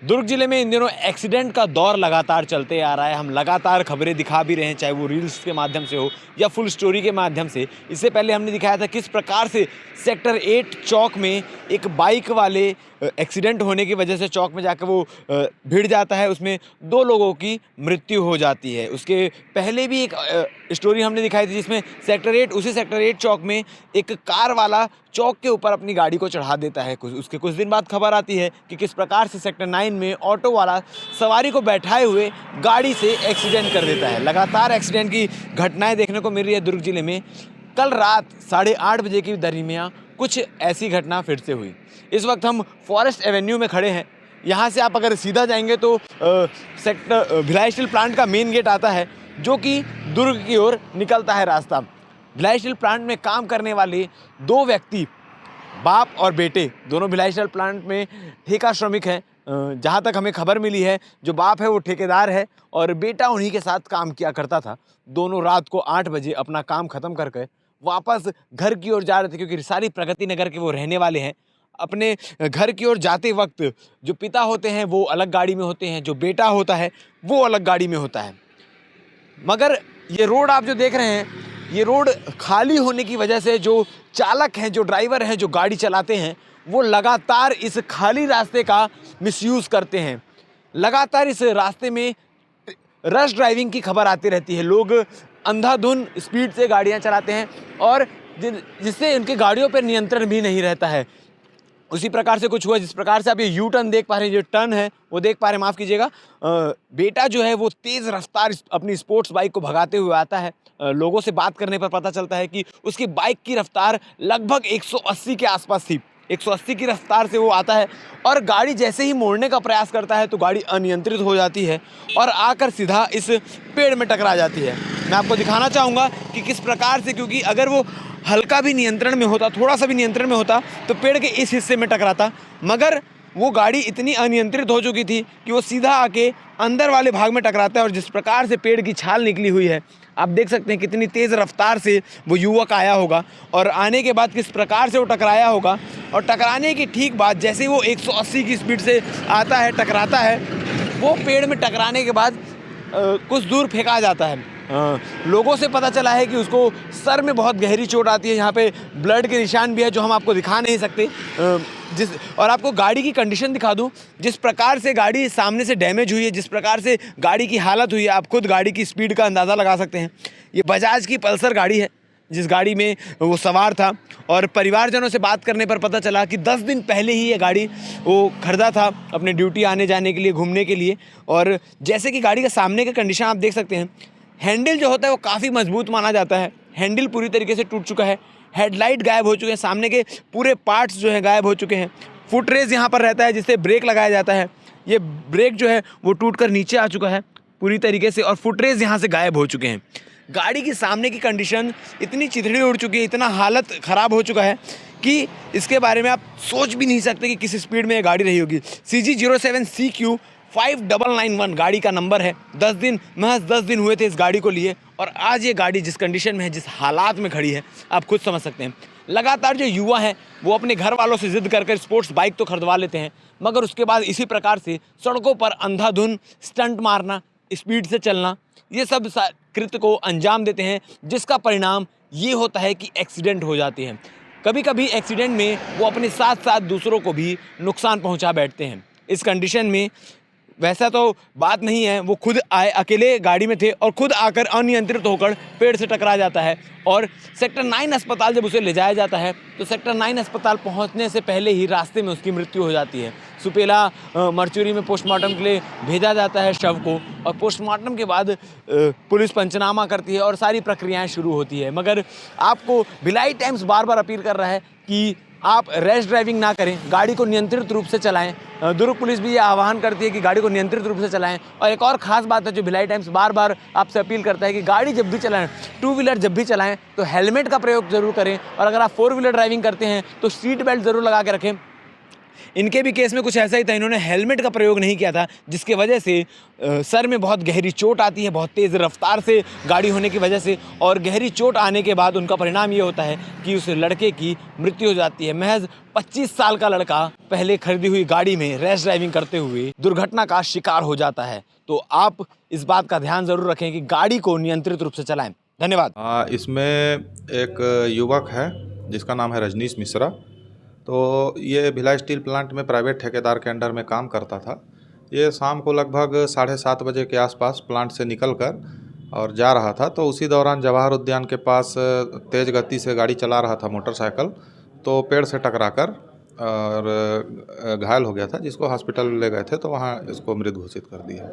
दुर्ग जिले में इन दिनों एक्सीडेंट का दौर लगातार चलते आ रहा है। हम लगातार खबरें दिखा भी रहे हैं, चाहे वो रील्स के माध्यम से हो या फुल स्टोरी के माध्यम से। इससे पहले हमने दिखाया था किस प्रकार से सेक्टर 8 चौक में एक बाइक वाले एक्सीडेंट होने की वजह से चौक में जाकर वो भिड़ जाता है, उसमें 2 लोगों की मृत्यु हो जाती है। उसके पहले भी एक स्टोरी हमने दिखाई थी जिसमें उसी सेक्टर 8 चौक में एक कार वाला चौक के ऊपर अपनी गाड़ी को चढ़ा देता है। उसके कुछ दिन बाद खबर आती है कि किस प्रकार से सेक्टर 9 में ऑटो वाला सवारी को बैठाए हुए गाड़ी से एक्सीडेंट कर देता है। लगातार एक्सीडेंट की घटनाएं देखने को मिल रही है दुर्ग जिले में। कल रात 8:30 बजे के दरमियान कुछ ऐसी घटना फिर से हुई। इस वक्त हम फॉरेस्ट एवेन्यू में खड़े हैं। यहाँ से आप अगर सीधा जाएंगे तो सेक्टर भिलाई स्टील प्लांट का मेन गेट आता है, जो कि दुर्ग की ओर निकलता है रास्ता। भिलाई स्टील प्लांट में काम करने वाले 2 व्यक्ति, बाप और बेटे, दोनों भिलाई स्टील प्लांट में ठेका श्रमिक हैं। जहाँ तक हमें खबर मिली है, जो बाप है वो ठेकेदार है और बेटा उन्हीं के साथ काम किया करता था। दोनों रात को 8 बजे अपना काम ख़त्म करके वापस घर की ओर जा रहे थे, क्योंकि सारी प्रगति नगर के वो रहने वाले हैं। अपने घर की ओर जाते वक्त जो पिता होते हैं वो अलग गाड़ी में होते हैं, जो बेटा होता है वो अलग गाड़ी में होता है। मगर ये रोड आप जो देख रहे हैं, ये रोड खाली होने की वजह से जो चालक हैं, जो ड्राइवर हैं, जो गाड़ी चलाते हैं, वो लगातार इस खाली रास्ते का मिसयूज़ करते हैं। लगातार इस रास्ते में रश ड्राइविंग की खबर आती रहती है। लोग अंधाधुंध स्पीड से गाड़ियां चलाते हैं और जिससे उनकी गाड़ियों पर नियंत्रण भी नहीं रहता है। उसी प्रकार से कुछ हुआ, जिस प्रकार से आप ये यू टर्न देख पा रहे हैं, जो टर्न है वो देख पा रहे हैं, माफ़ कीजिएगा। बेटा जो है वो तेज़ रफ्तार अपनी स्पोर्ट्स बाइक को भगाते हुए आता है। लोगों से बात करने पर पता चलता है कि उसकी बाइक की रफ्तार लगभग 180 के आसपास थी। 180 की रफ्तार से वो आता है और गाड़ी जैसे ही मोड़ने का प्रयास करता है तो गाड़ी अनियंत्रित हो जाती है और आकर सीधा इस पेड़ में टकरा जाती है। मैं आपको दिखाना चाहूँगा कि किस प्रकार से, क्योंकि अगर वो हल्का भी नियंत्रण में होता, थोड़ा सा भी नियंत्रण में होता, तो पेड़ के इस हिस्से में टकराता। मगर वो गाड़ी इतनी अनियंत्रित हो चुकी थी कि वो सीधा आके अंदर वाले भाग में टकराता है। और जिस प्रकार से पेड़ की छाल निकली हुई है, आप देख सकते हैं कितनी तेज़ रफ्तार से वो युवक आया होगा और आने के बाद किस प्रकार से वो टकराया होगा। और टकराने की ठीक बाद जैसे ही वो 180 की स्पीड से आता है, टकराता है, वो पेड़ में टकराने के बाद कुछ दूर फेंका जाता है। लोगों से पता चला है कि उसको सर में बहुत गहरी चोट आती है। यहाँ पे ब्लड के निशान भी है जो हम आपको दिखा नहीं सकते। और आपको गाड़ी की कंडीशन दिखा दूँ, जिस प्रकार से गाड़ी सामने से डैमेज हुई है, जिस प्रकार से गाड़ी की हालत हुई है, आप खुद गाड़ी की स्पीड का अंदाज़ा लगा सकते हैं। ये बजाज की पल्सर गाड़ी है जिस गाड़ी में वो सवार था। और परिवारजनों से बात करने पर पता चला कि 10 दिन पहले ही ये गाड़ी वो खरीदा था अपने ड्यूटी आने जाने के लिए, घूमने के लिए। और जैसे कि गाड़ी का सामने का कंडीशन आप देख सकते हैं, हैंडल जो होता है वो काफ़ी मजबूत माना जाता है। हैंडल पूरी तरीके से टूट चुका है, हेडलाइट गायब हो चुके हैं, सामने के पूरे पार्ट्स जो हैं गायब हो चुके हैं। फुट रेस यहाँ पर रहता है जिससे ब्रेक लगाया जाता है, ये ब्रेक जो है वो टूट कर नीचे आ चुका है पूरी तरीके से और फुट रेस यहाँ से गायब हो चुके हैं। गाड़ी की सामने की कंडीशन इतनी चिथड़ी उड़ चुकी है, इतना हालत ख़राब हो चुका है कि इसके बारे में आप सोच भी नहीं सकते कि किस स्पीड में ये गाड़ी रही होगी। CG07CQ 5991 गाड़ी का नंबर है। महज 10 दिन हुए थे इस गाड़ी को लिए और आज ये गाड़ी जिस कंडीशन में है, जिस हालात में खड़ी है, आप खुद समझ सकते हैं। लगातार जो युवा हैं वो अपने घर वालों से ज़िद कर स्पोर्ट्स बाइक तो खरीदवा लेते हैं, मगर उसके बाद इसी प्रकार से सड़कों पर अंधाधुंध स्टंट मारना, स्पीड से चलना, ये सब कृत्य को अंजाम देते हैं, जिसका परिणाम ये होता है कि एक्सीडेंट हो जाते हैं। कभी कभी एक्सीडेंट में वो अपने साथ साथ दूसरों को भी नुकसान पहुंचा बैठते हैं। इस कंडीशन में वैसा तो बात नहीं है, वो खुद आए, अकेले गाड़ी में थे और खुद आकर अनियंत्रित होकर पेड़ से टकरा जाता है। और सेक्टर 9 अस्पताल जब उसे ले जाया जाता है तो सेक्टर 9 अस्पताल पहुंचने से पहले ही रास्ते में उसकी मृत्यु हो जाती है। सुपेला मर्चुरी में पोस्टमार्टम के लिए भेजा जाता है शव को और पोस्टमार्टम के बाद पुलिस पंचनामा करती है और सारी प्रक्रियाएं शुरू होती है। मगर आपको भिलाई टाइम्स बार बार अपील कर रहा है कि आप रैश ड्राइविंग ना करें, गाड़ी को नियंत्रित रूप से चलाएं। दुर्ग पुलिस भी ये आह्वान करती है कि गाड़ी को नियंत्रित रूप से चलाएं। और एक और ख़ास बात है जो भिलाई टाइम्स बार बार आपसे अपील करता है कि गाड़ी जब भी चलाएं, 2 व्हीलर जब भी चलाएं तो हेलमेट का प्रयोग ज़रूर करें। और अगर आप 4 व्हीलर ड्राइविंग करते हैं तो सीट बेल्ट ज़रूर लगा के रखें। इनके भी केस में कुछ ऐसा ही था, इन्होंने हेलमेट का प्रयोग नहीं किया था, जिसकी वजह से सर में बहुत गहरी चोट आती है, बहुत तेज़ रफ्तार से गाड़ी होने की वजह से, और गहरी चोट आने के बाद उनका परिणाम ये होता है कि उस लड़के की मृत्यु हो जाती है। महज 25 साल का लड़का पहले खरीदी हुई गाड़ी में रैश ड्राइविंग करते हुए दुर्घटना का शिकार हो जाता है। तो आप इस बात का ध्यान ज़रूर रखें कि गाड़ी को नियंत्रित रूप से चलाएं। धन्यवाद। इसमें एक युवक है जिसका नाम है रजनीश मिश्रा। तो ये भिलाई स्टील प्लांट में प्राइवेट ठेकेदार के अंडर में काम करता था। ये शाम को लगभग 7:30 बजे के आसपास प्लांट से निकलकर और जा रहा था, तो उसी दौरान जवाहर उद्यान के पास तेज़ गति से गाड़ी चला रहा था मोटरसाइकिल, तो पेड़ से टकराकर और घायल हो गया था, जिसको हॉस्पिटल ले गए थे, तो वहाँ इसको मृत घोषित कर दिया।